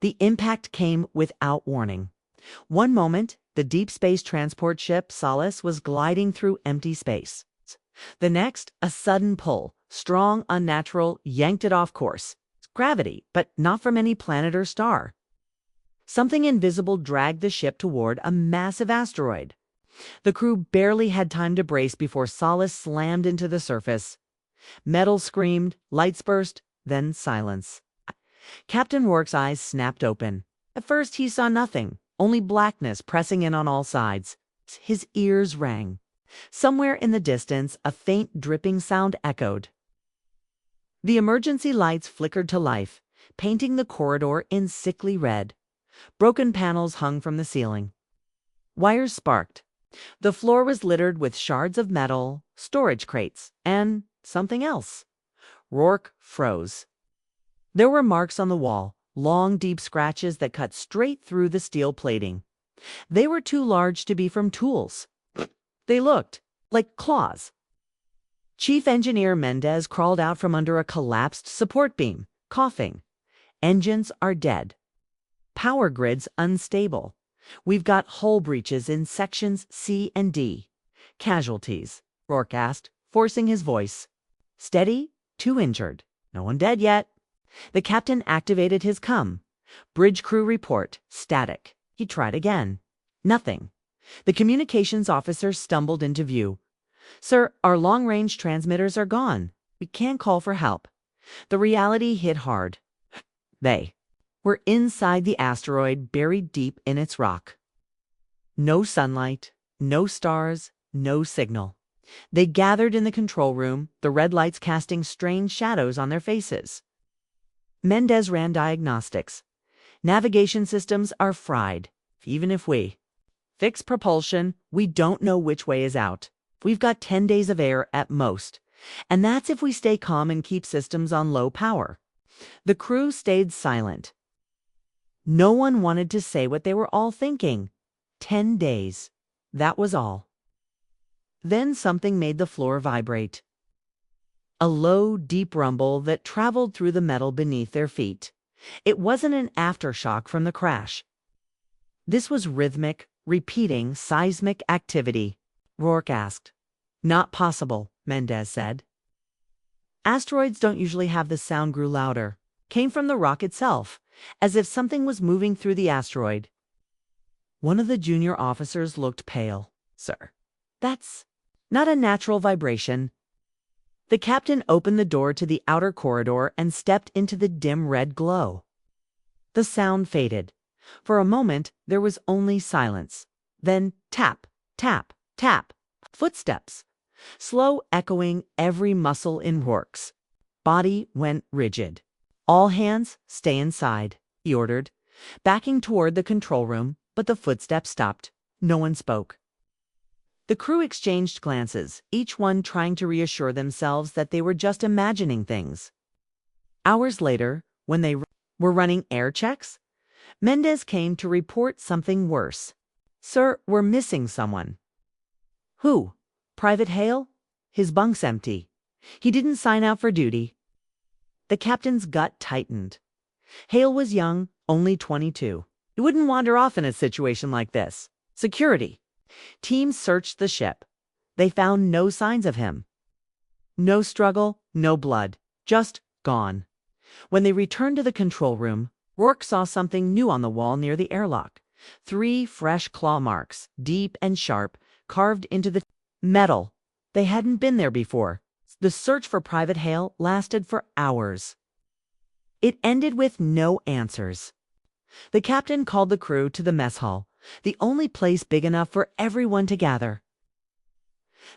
The impact came without warning. One moment, the deep space transport ship Solace was gliding through empty space. The next, a sudden pull, strong, unnatural, yanked it off course. Gravity, but not from any planet or star. Something invisible dragged the ship toward a massive asteroid. The crew barely had time to brace before Solace slammed into the surface. Metal screamed, lights burst, then silence. Captain Rourke's eyes snapped open. At first he saw nothing, only blackness pressing in on all sides. His ears rang. Somewhere in the distance, a faint dripping sound echoed. The emergency lights flickered to life, painting the corridor in sickly red. Broken panels hung from the ceiling. Wires sparked. The floor was littered with shards of metal, storage crates, and something else. Rourke froze. There were marks on the wall, long, deep scratches that cut straight through the steel plating. They were too large to be from tools. They looked like claws. Chief Engineer Mendez crawled out from under a collapsed support beam, coughing. Engines are dead. Power grids unstable. We've got hull breaches in sections C and D. Casualties, Rourke asked, forcing his voice. Steady, 2 injured. No one dead yet. The captain activated his CUM. Bridge crew report, static. He tried again. Nothing. The communications officer stumbled into view. Sir, our long-range transmitters are gone. We can't call for help. The reality hit hard. They were inside the asteroid, buried deep in its rock. No sunlight, no stars, no signal. They gathered in the control room, the red lights casting strange shadows on their faces. Mendez ran diagnostics. Navigation systems are fried. Even if we fix propulsion, we don't know which way is out. We've got 10 days of air at most. And that's if we stay calm and keep systems on low power. The crew stayed silent. No one wanted to say what they were all thinking. 10 days. That was all. Then something made the floor vibrate. A low, deep rumble that traveled through the metal beneath their feet. It wasn't an aftershock from the crash. This was rhythmic, repeating, seismic activity. Rourke asked. Not possible, Mendez said. Asteroids don't usually have the sound. Grew louder. Came from the rock itself, as if something was moving through the asteroid. One of the junior officers looked pale. Sir, that's not a natural vibration. The captain opened the door to the outer corridor and stepped into the dim red glow. The sound faded. For a moment, there was only silence. Then tap, tap, tap. Footsteps. Slow, echoing every muscle in Rourke's body went rigid. All hands, stay inside, he ordered, backing toward the control room, but the footsteps stopped. No one spoke. The crew exchanged glances, each one trying to reassure themselves that they were just imagining things. Hours later, when they were running air checks, Mendez came to report something worse. Sir, we're missing someone. Who? Private Hale? His bunk's empty. He didn't sign out for duty. The captain's gut tightened. Hale was young, only 22. He wouldn't wander off in a situation like this. Security. Teams searched the ship. They found no signs of him. No struggle, no blood. Just gone. When they returned to the control room, Rourke saw something new on the wall near the airlock. 3 fresh claw marks, deep and sharp, carved into the metal. They hadn't been there before. The search for Private Hale lasted for hours. It ended with no answers. The captain called the crew to the mess hall, the only place big enough for everyone to gather.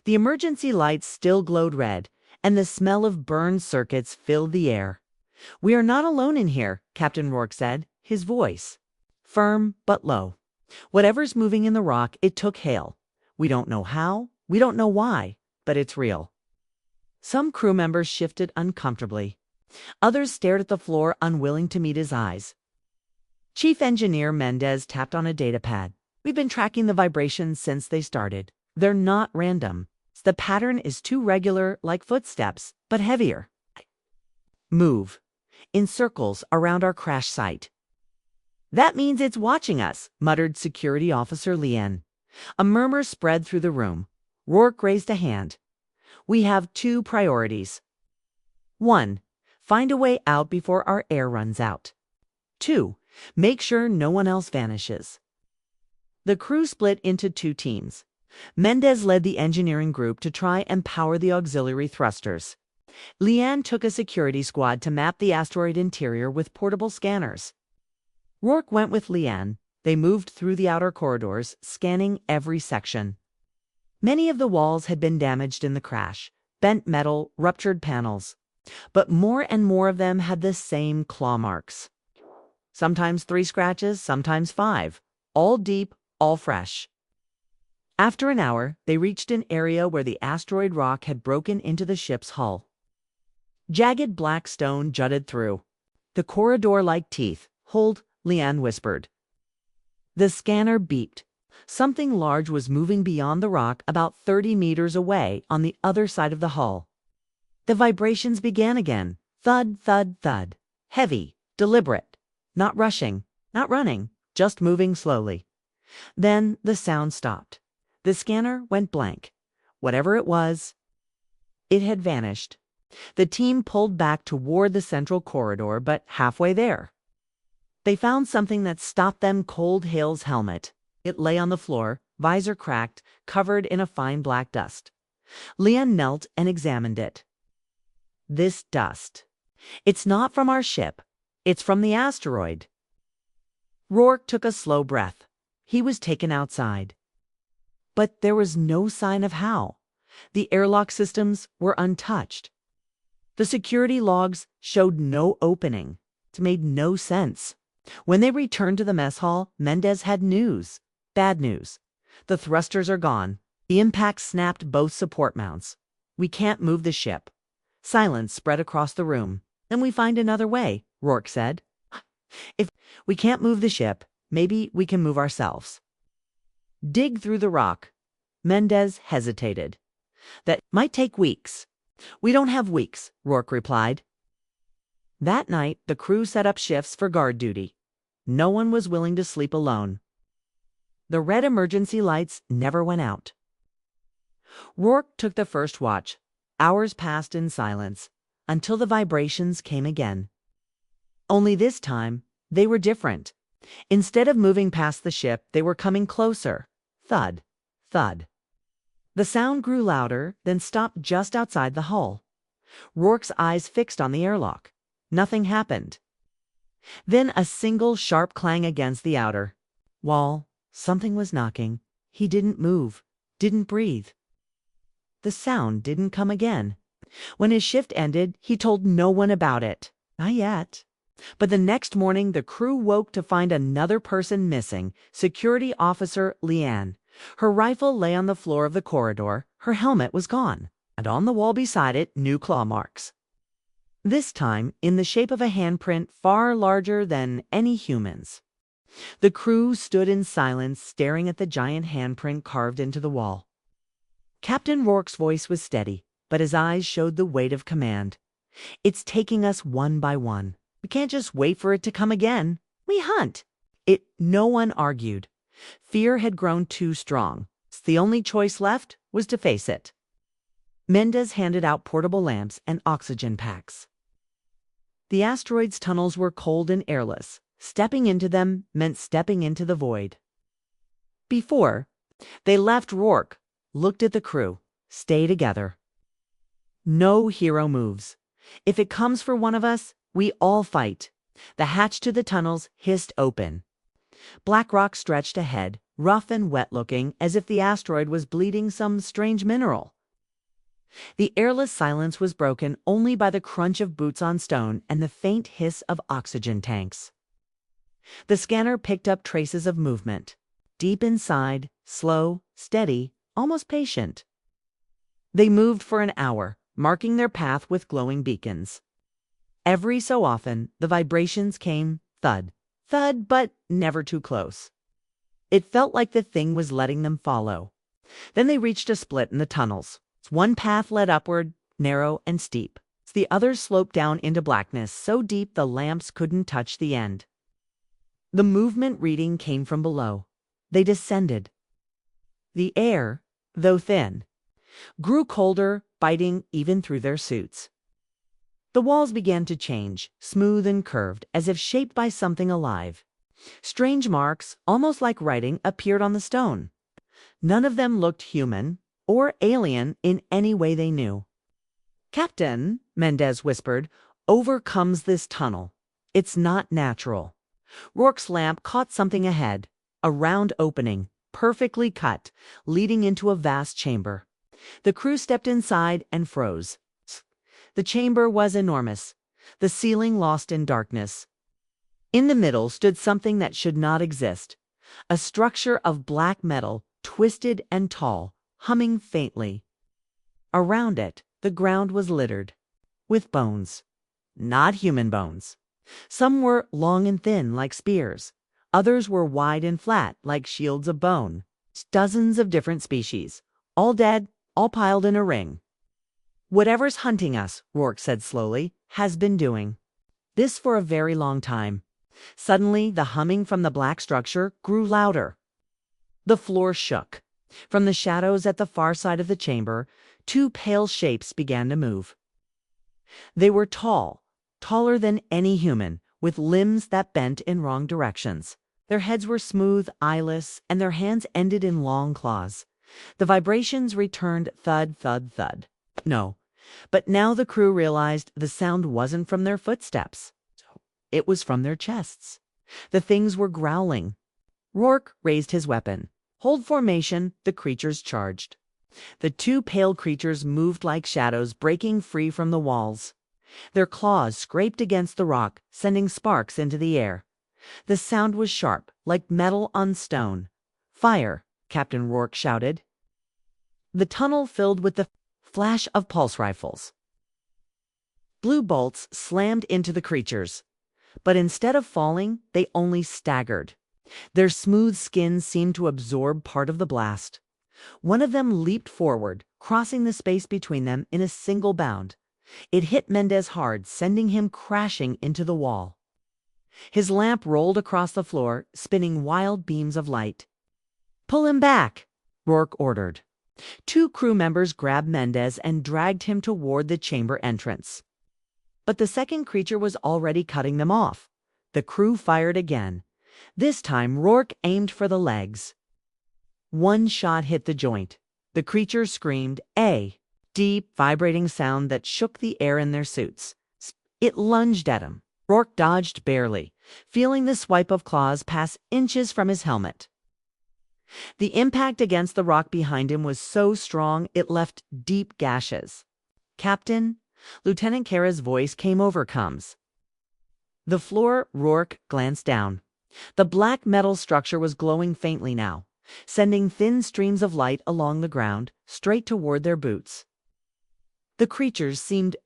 The emergency lights still glowed red, and the smell of burned circuits filled the air. We are not alone in here, Captain Rourke said, his voice firm but low. Whatever's moving in the rock, it took Hale. We don't know how, we don't know why, but it's real. Some crew members shifted uncomfortably. Others stared at the floor, unwilling to meet his eyes. Chief Engineer Mendez tapped on a data pad. We've been tracking the vibrations since they started. They're not random. The pattern is too regular, like footsteps, but heavier. Move. In circles around our crash site. "That means it's watching us," muttered Security Officer Lien. A murmur spread through the room. Rourke raised a hand. "We have two priorities. 1. Find a way out before our air runs out. 2. Make sure no one else vanishes." The crew split into two teams. Mendez led the engineering group to try and power the auxiliary thrusters. Lien took a security squad to map the asteroid interior with portable scanners. Rourke went with Lien. They moved through the outer corridors, scanning every section. Many of the walls had been damaged in the crash, bent metal, ruptured panels. But more and more of them had the same claw marks. Sometimes 3 scratches, sometimes 5. All deep, all fresh. After an hour, they reached an area where the asteroid rock had broken into the ship's hull. Jagged black stone jutted through. "The corridor like teeth. Hold," Lien whispered. The scanner beeped. Something large was moving beyond the rock about 30 meters away on the other side of the hull. The vibrations began again. Thud, thud, thud. Heavy, deliberate. Not rushing, not running, just moving slowly. Then the sound stopped. The scanner went blank. Whatever it was, it had vanished. The team pulled back toward the central corridor, but halfway there, they found something that stopped them cold. Hale's helmet. It lay on the floor, visor cracked, covered in a fine black dust. Lien knelt and examined it. "This dust. It's not from our ship. It's from the asteroid." Rourke took a slow breath. He was taken outside. But there was no sign of how. The airlock systems were untouched. The security logs showed no opening. It made no sense. When they returned to the mess hall, Mendez had news. Bad news. "The thrusters are gone. The impact snapped both support mounts. We can't move the ship." Silence spread across the room. "Then we find another way," Rourke said. "If we can't move the ship, maybe we can move ourselves." "Dig through the rock." Mendez hesitated. "That might take weeks." "We don't have weeks," Rourke replied. That night, the crew set up shifts for guard duty. No one was willing to sleep alone. The red emergency lights never went out. Rourke took the first watch. Hours passed in silence, until the vibrations came again. Only this time, they were different. Instead of moving past the ship, they were coming closer. Thud, thud. The sound grew louder, then stopped just outside the hull. Rourke's eyes fixed on the airlock. Nothing happened. Then a single sharp clang against the outer wall. Something was knocking. He didn't move, didn't breathe. The sound didn't come again. When his shift ended, he told no one about it. Not yet. But the next morning, the crew woke to find another person missing, Security Officer Lien. Her rifle lay on the floor of the corridor. Her helmet was gone. And on the wall beside it, new claw marks. This time, in the shape of a handprint far larger than any human's. The crew stood in silence, staring at the giant handprint carved into the wall. Captain Rourke's voice was steady, but his eyes showed the weight of command. "It's taking us one by one. We can't just wait for it to come again. We hunt." No one argued. Fear had grown too strong. The only choice left was to face it. Mendez handed out portable lamps and oxygen packs. The asteroid's tunnels were cold and airless. Stepping into them meant stepping into the void. Before they left, Rourke looked at the crew. "Stay together. No hero moves. If it comes for one of us, we all fight." The hatch to the tunnels hissed open. Black rock stretched ahead, rough and wet-looking, as if the asteroid was bleeding some strange mineral. The airless silence was broken only by the crunch of boots on stone and the faint hiss of oxygen tanks. The scanner picked up traces of movement. Deep inside, slow, steady, almost patient. They moved for an hour, marking their path with glowing beacons. Every so often, the vibrations came, thud, thud, but never too close. It felt like the thing was letting them follow. Then they reached a split in the tunnels. One path led upward, narrow and steep. The other sloped down into blackness, so deep the lamps couldn't touch the end. The movement reading came from below. They descended. The air, though thin, grew colder, biting even through their suits. The walls began to change, smooth and curved, as if shaped by something alive. Strange marks, almost like writing, appeared on the stone. None of them looked human or alien in any way they knew. "Captain," Mendez whispered, "overcomes this tunnel. It's not natural." Rourke's lamp caught something ahead, a round opening, perfectly cut, leading into a vast chamber. The crew stepped inside and froze. The chamber was enormous, the ceiling lost in darkness. In the middle stood something that should not exist, a structure of black metal, twisted and tall, humming faintly. Around it, the ground was littered with bones. Not human bones. Some were long and thin, like spears. Others were wide and flat, like shields of bone. Dozens of different species, all dead, all piled in a ring. "Whatever's hunting us," Rourke said slowly, "has been doing this for a very long time." Suddenly, the humming from the black structure grew louder. The floor shook. From the shadows at the far side of the chamber, two pale shapes began to move. They were tall, taller than any human, with limbs that bent in wrong directions. Their heads were smooth, eyeless, and their hands ended in long claws. The vibrations returned thud, thud, thud. No, but now the crew realized the sound wasn't from their footsteps. It was from their chests. The things were growling. Rourke raised his weapon. "Hold formation," the creatures charged. The two pale creatures moved like shadows, breaking free from the walls. Their claws scraped against the rock, sending sparks into the air. The sound was sharp, like metal on stone. "Fire!" Captain Rourke shouted. The tunnel filled with the flash of pulse rifles. Blue bolts slammed into the creatures, but instead of falling, they only staggered. Their smooth skin seemed to absorb part of the blast. One of them leaped forward, crossing the space between them in a single bound. It hit Mendez hard, sending him crashing into the wall. His lamp rolled across the floor, spinning wild beams of light. "Pull him back," Rourke ordered. Two crew members grabbed Mendez and dragged him toward the chamber entrance. But the second creature was already cutting them off. The crew fired again. This time, Rourke aimed for the legs. One shot hit the joint. The creature screamed, "A!" Deep, vibrating sound that shook the air in their suits. It lunged at him. Rourke dodged barely, feeling the swipe of claws pass inches from his helmet. The impact against the rock behind him was so strong it left deep gashes. "Captain," Lieutenant Kara's voice came over Combs. The floor, Rourke glanced down. The black metal structure was glowing faintly now, sending thin streams of light along the ground, straight toward their boots. The creatures seemed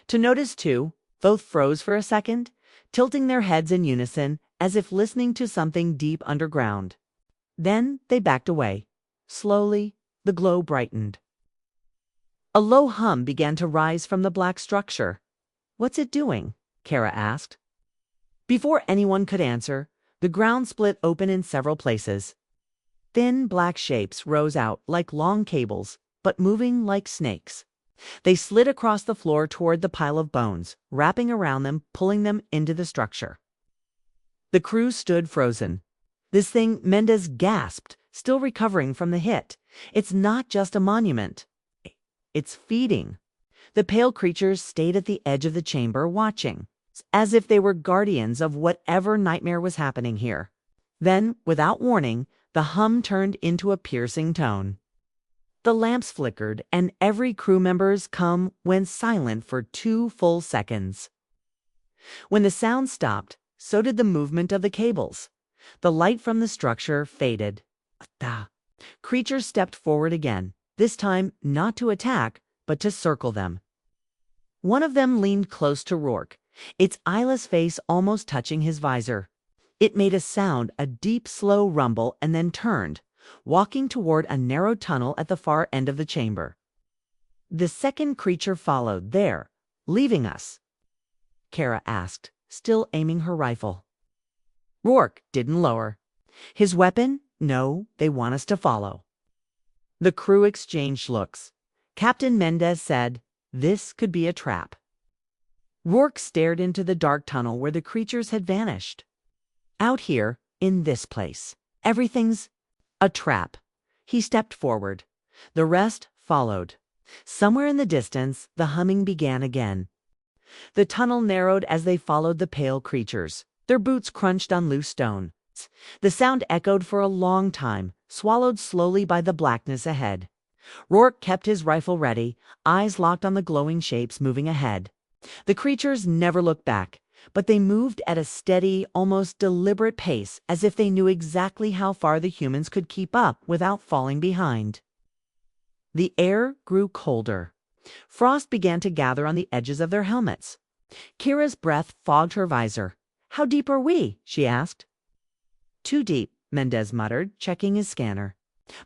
to notice too. Both froze for a second, tilting their heads in unison, as if listening to something deep underground. Then they backed away. Slowly, the glow brightened. A low hum began to rise from the black structure. "What's it doing?" Kara asked. Before anyone could answer, the ground split open in several places. Thin black shapes rose out like long cables, but moving like snakes. They slid across the floor toward the pile of bones, wrapping around them, pulling them into the structure. The crew stood frozen. "This thing," Mendez gasped, still recovering from the hit. "It's not just a monument. It's feeding." The pale creatures stayed at the edge of the chamber, watching, as if they were guardians of whatever nightmare was happening here. Then, without warning, the hum turned into a piercing tone. The lamps flickered, and every crew member's cum went silent for 2 full seconds. When the sound stopped, so did the movement of the cables. The light from the structure faded. The creature stepped forward again, this time not to attack, but to circle them. One of them leaned close to Rourke, its eyeless face almost touching his visor. It made a sound, a deep, slow rumble, and then turned, walking toward a narrow tunnel at the far end of the chamber. The second creature followed there, leaving us? Kara asked, still aiming her rifle. Rourke didn't lower. His weapon? No, they want us to follow. The crew exchanged looks. Captain Mendez said, "This could be a trap." Rourke stared into the dark tunnel where the creatures had vanished. "Out here, in this place, everything's a trap." He stepped forward. The rest followed. Somewhere in the distance, the humming began again. The tunnel narrowed as they followed the pale creatures. Their boots crunched on loose stone. The sound echoed for a long time, swallowed slowly by the blackness ahead. Rourke kept his rifle ready, eyes locked on the glowing shapes moving ahead. The creatures never looked back, but they moved at a steady, almost deliberate pace, as if they knew exactly how far the humans could keep up without falling behind. The air grew colder. Frost began to gather on the edges of their helmets. Kira's breath fogged her visor. "How deep are we?" she asked. "Too deep," Mendez muttered, checking his scanner.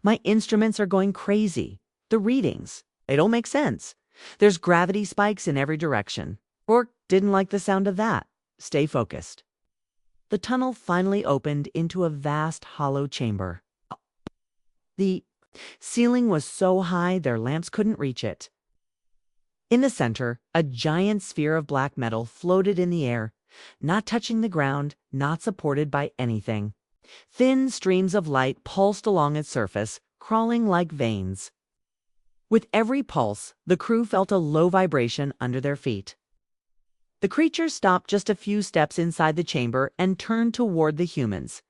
"My instruments are going crazy. The readings, they don't make sense. There's gravity spikes in every direction." Rourke didn't like the sound of that. "Stay focused." The tunnel finally opened into a vast hollow chamber. The ceiling was so high their lamps couldn't reach it. In the center, a giant sphere of black metal floated in the air, not touching the ground, not supported by anything. Thin streams of light pulsed along its surface, crawling like veins. With every pulse, the crew felt a low vibration under their feet. The creature stopped just a few steps inside the chamber and turned toward the humans.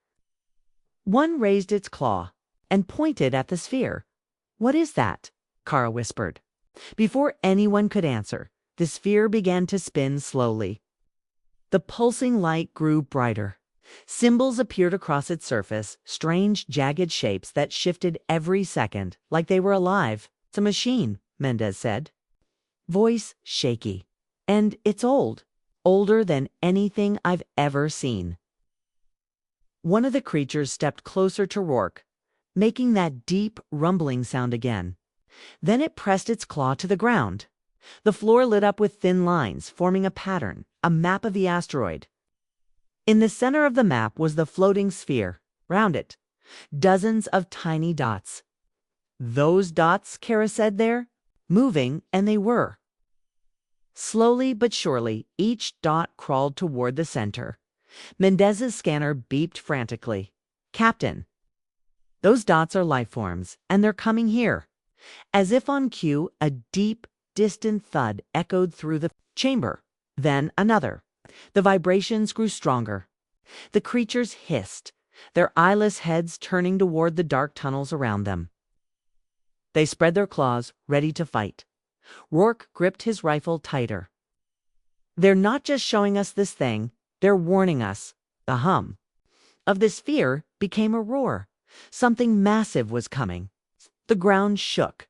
One raised its claw and pointed at the sphere. "What is that?" Kara whispered. Before anyone could answer, the sphere began to spin slowly. The pulsing light grew brighter. Symbols appeared across its surface, strange, jagged shapes that shifted every second, like they were alive. "It's a machine," Mendez said. Voice shaky. "And it's old. Older than anything I've ever seen." One of the creatures stepped closer to Rourke, making that deep, rumbling sound again. Then it pressed its claw to the ground. The floor lit up with thin lines, forming a pattern, a map of the asteroid. In the center of the map was the floating sphere. Round it, dozens of tiny dots. "Those dots," Kara said there, "moving," and they were. Slowly but surely, each dot crawled toward the center. Mendez's scanner beeped frantically. "Captain, those dots are life forms, and they're coming here." As if on cue, a deep, distant thud echoed through the chamber. Then another. The vibrations grew stronger. The creatures hissed, their eyeless heads turning toward the dark tunnels around them. They spread their claws, ready to fight. Rourke gripped his rifle tighter. "They're not just showing us this thing, they're warning us." The hum of the sphere became a roar. Something massive was coming. The ground shook.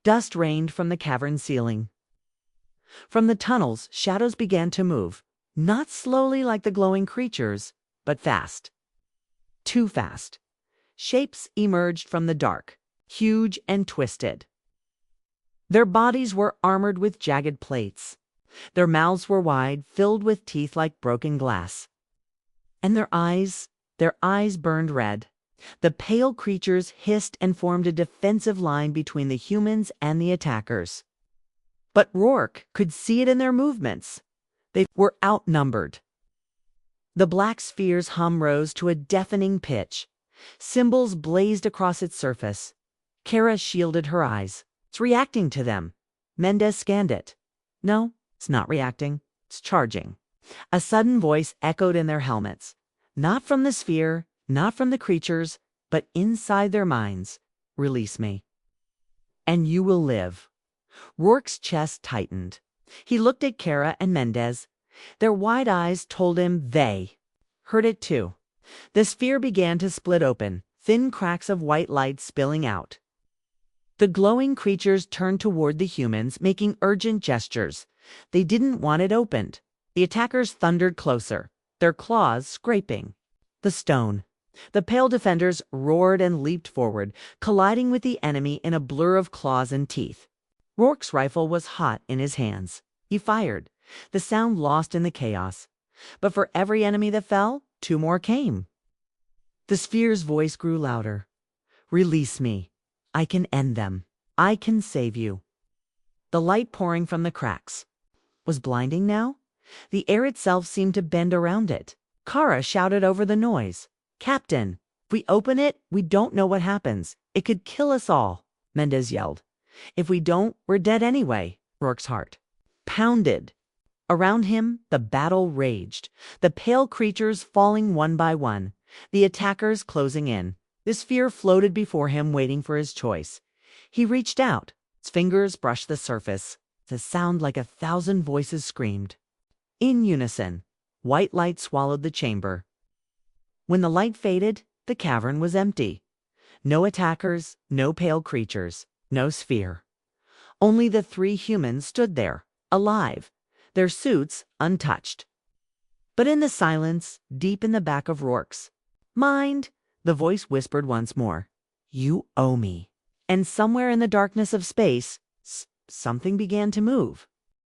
Dust rained from the cavern ceiling. From the tunnels, shadows began to move, not slowly like the glowing creatures, but fast. Too fast. Shapes emerged from the dark, huge and twisted. Their bodies were armored with jagged plates. Their mouths were wide, filled with teeth like broken glass. And their eyes burned red. The pale creatures hissed and formed a defensive line between the humans and the attackers. But Rourke could see it in their movements. They were outnumbered. The black sphere's hum rose to a deafening pitch. Symbols blazed across its surface. Kara shielded her eyes. "It's reacting to them." Mendez scanned it. "No, it's not reacting. It's charging." A sudden voice echoed in their helmets. Not from the sphere, not from the creatures, but inside their minds. "Release me, and you will live." Rourke's chest tightened. He looked at Kara and Mendez. Their wide eyes told him they heard it too. The sphere began to split open, thin cracks of white light spilling out. The glowing creatures turned toward the humans, making urgent gestures. They didn't want it opened. The attackers thundered closer, their claws scraping the stone. The pale defenders roared and leaped forward, colliding with the enemy in a blur of claws and teeth. Rourke's rifle was hot in his hands. He fired, the sound lost in the chaos. But for every enemy that fell, 2 more came. The sphere's voice grew louder. Release me. I can end them. I can save you. The light pouring from the cracks was blinding now. The air itself seemed to bend around it. Kara shouted over the noise. Captain, if we open it, we don't know what happens. It could kill us all, Mendez yelled. If we don't, we're dead anyway. Rourke's heart pounded. Around him, the battle raged, the pale creatures falling one by one, the attackers closing in. The sphere floated before him, waiting for his choice. He reached out. His fingers brushed the surface. The sound like 1,000 voices screamed. In unison, white light swallowed the chamber. When the light faded, the cavern was empty. No attackers, no pale creatures, no sphere. Only the 3 humans stood there, alive, their suits untouched. But in the silence, deep in the back of Rourke's mind, the voice whispered once more, "You owe me." And somewhere in the darkness of space, something began to move.